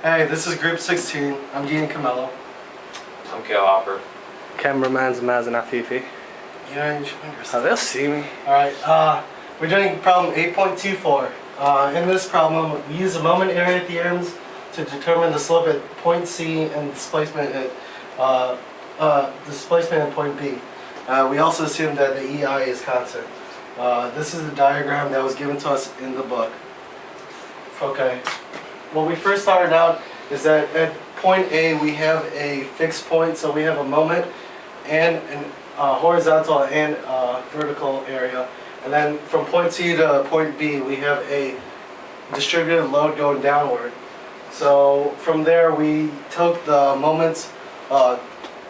Hey, this is Group 16. I'm Ian Camello. I'm Kale Hopper. Cameraman's Mazen Afifi. Yeah, you should Oh, they'll see me. Alright, we're doing problem 8.24. In this problem, we use the moment area theorems to determine the slope at point C and displacement at point B. We also assume that the EI is constant. This is the diagram that was given to us in the book. Okay. What we first started out is that at point A we have a fixed point, so we have a moment and a horizontal and vertical area. And then from point C to point B we have a distributed load going downward. So from there we took the moments,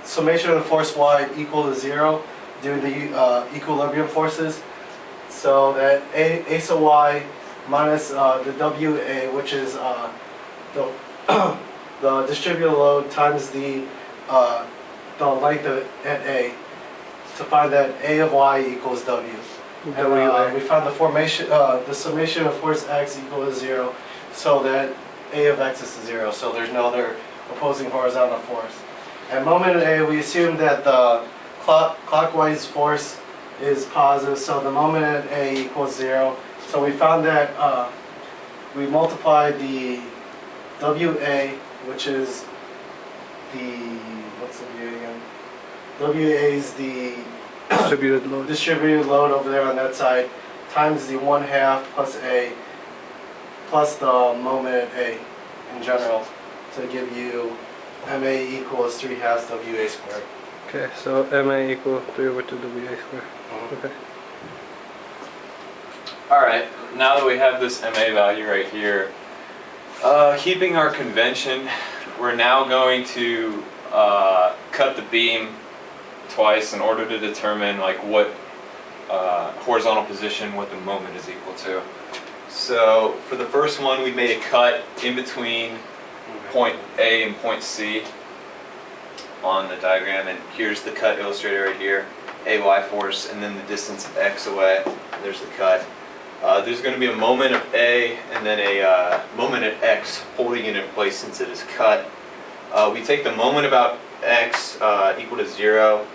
summation of the force Y equal to 0 due to the equilibrium forces. So that A sub Y minus the WA, which is the distributed load times the length at A, to find that A of Y equals W. And we found the summation of force X equal to 0, so that A of X is to 0, so there's no other opposing horizontal force. At moment at A, we assume that the clockwise force is positive, so the moment at A equals 0. So we found that we multiplied the WA, which is the, what's the WA again? WA is the distributed load over there on that side, times the 1/2 plus A, plus the moment at A in general, to give you MA equals 3/2 WA squared. Okay, so MA equal 3/2 WA squared. Okay. Alright, now that we have this MA value right here, keeping our convention, we're now going to cut the beam twice in order to determine like what horizontal position, what the moment is equal to. So for the first one, we made a cut in between point A and point C on the diagram, and here's the cut illustrated right here. AY force, and then the distance of X away. There's the cut. There's going to be a moment of A and then a moment at X holding it in place since it is cut. We take the moment about X equal to 0,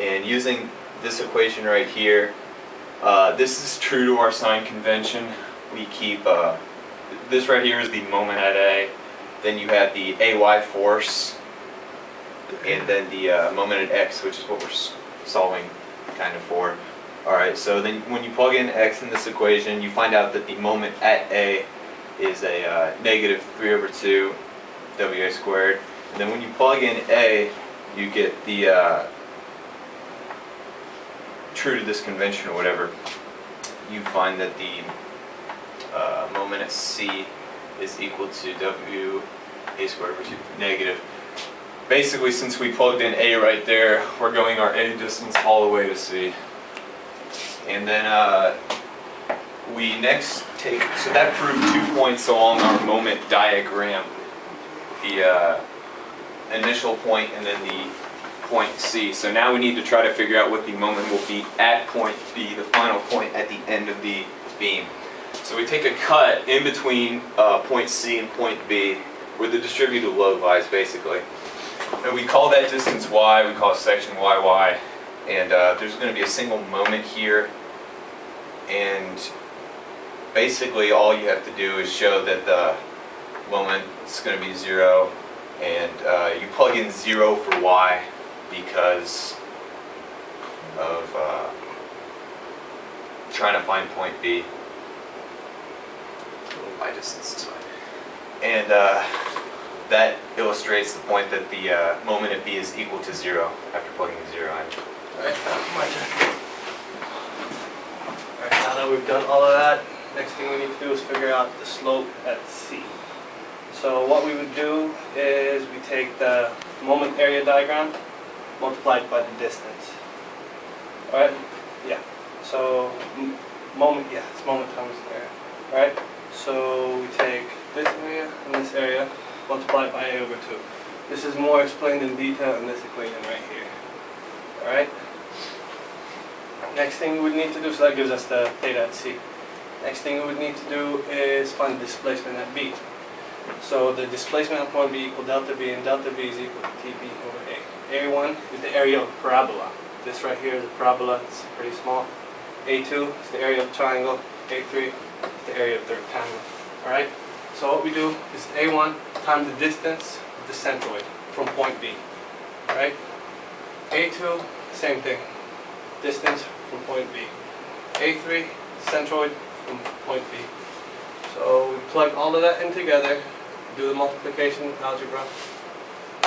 and using this equation right here, this is true to our sign convention. We keep this right here is the moment at A, then you have the AY force, and then the moment at X, which is what we're solving kind of for. Alright, so then when you plug in X in this equation, you find out that the moment at A is a negative 3/2 WA squared. And then when you plug in A, you get the, true to this convention or whatever, you find that the moment at C is equal to WA squared over 2 negative. Basically, since we plugged in A right there, we're going our A distance all the way to C. And then we next take, so that proved 2 points along our moment diagram. The initial point and then the point C. So now we need to try to figure out what the moment will be at point B, the final point at the end of the beam. So we take a cut in between point C and point B, where the distributed load lies basically. And we call that distance Y, we call section YY. And there's going to be a single moment here, and basically all you have to do is show that the moment is going to be 0, and you plug in 0 for Y because of trying to find point B. Y distance is fine. And that illustrates the point that the moment at B is equal to 0 after plugging 0 in. Alright, my turn. Alright, now that we've done all of that, next thing we need to do is figure out the slope at C. So what we would do is we take the moment area diagram multiplied by the distance. Alright? Yeah. So moment times area. Alright? So we take this area and this area multiplied by A over 2. This is more explained in detail in this equation right here. Alright? Next thing we would need to do, so that gives us the theta at C. Next thing we would need to do is find the displacement at B. So the displacement of point B equal delta B, and delta B is equal to TB over A. A1 is the area of parabola. This right here is a parabola, it's pretty small. A2 is the area of triangle. A3 is the area of the rectangle. Alright? So what we do is A1 times the distance of the centroid from point B. Alright? A2, same thing. Distance from point B. A3, centroid from point B. So we plug all of that in together, do the multiplication algebra,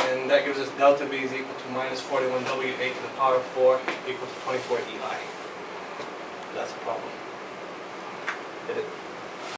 and that gives us delta B is equal to minus 41WA to the power of 4 equals 24 EI. That's a problem. Hit it.